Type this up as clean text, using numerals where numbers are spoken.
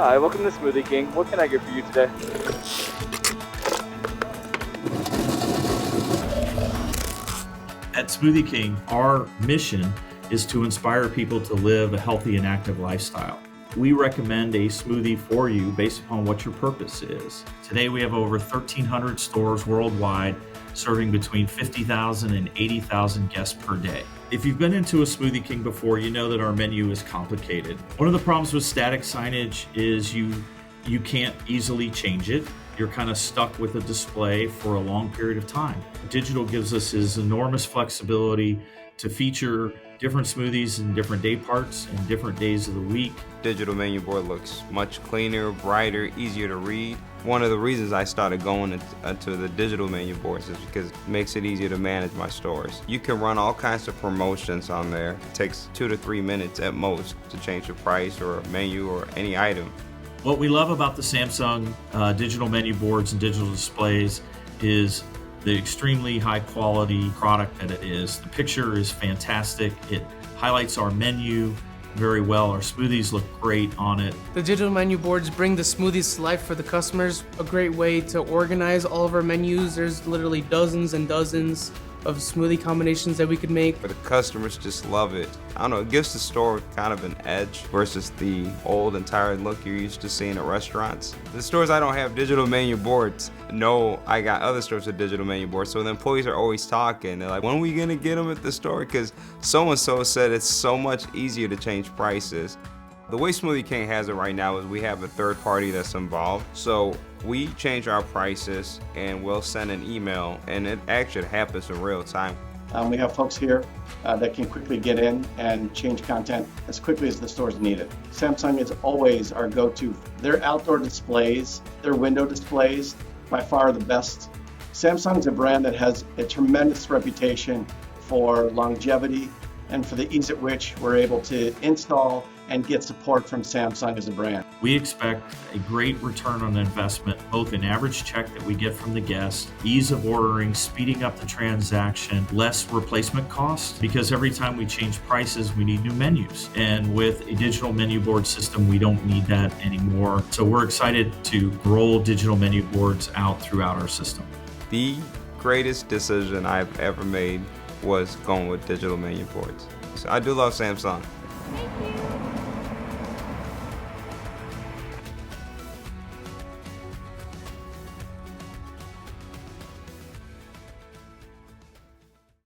Hi, welcome to Smoothie King. What can I get for you today? At Smoothie King, our mission is to inspire people to live a healthy and active lifestyle. We recommend a smoothie for you based upon what your purpose is. Today we have over 1,300 stores worldwide, serving between 50,000 and 80,000 guests per day. If you've been into a Smoothie King before, you know that our menu is complicated. One of the problems with static signage is you can't easily change it. You're kind of stuck with a display for a long period of time. Digital gives us this enormous flexibility to feature different smoothies in different day parts and different days of the week. Digital menu board looks much cleaner, brighter, easier to read. One of the reasons I started going into the digital menu boards is because it makes it easier to manage my stores. You can run all kinds of promotions on there. It takes 2 to 3 minutes at most to change the price or a menu or any item. What we love about the Samsung digital menu boards and digital displays is the extremely high quality product that it is. The picture is fantastic. It highlights our menu very well. Our smoothies look great on it. The digital menu boards bring the smoothies to life for the customers. A great way to organize all of our menus. There's literally dozens and dozens of smoothie combinations that we could make. But the customers just love it. I don't know, it gives the store kind of an edge versus the old and tired look you're used to seeing at restaurants. The stores I don't have digital menu boards know I got other stores with digital menu boards, so the employees are always talking. They're like, when are we gonna get them at the store? Because so-and-so said it's so much easier to change prices. The way Smoothie King has it right now is we have a third party that's involved. So we change our prices and we'll send an email, and it actually happens in real time. We have folks here that can quickly get in and change content as quickly as the stores need it. Samsung is always our go-to. Their outdoor displays, their window displays, by far the best. Samsung is a brand that has a tremendous reputation for longevity and for the ease at which we're able to install and get support from Samsung as a brand. We expect a great return on investment, both in average check that we get from the guest, ease of ordering, speeding up the transaction, less replacement costs, because every time we change prices, we need new menus. And with a digital menu board system, we don't need that anymore. So we're excited to roll digital menu boards out throughout our system. The greatest decision I've ever made was going with digital menu boards. So I do love Samsung. Thank you.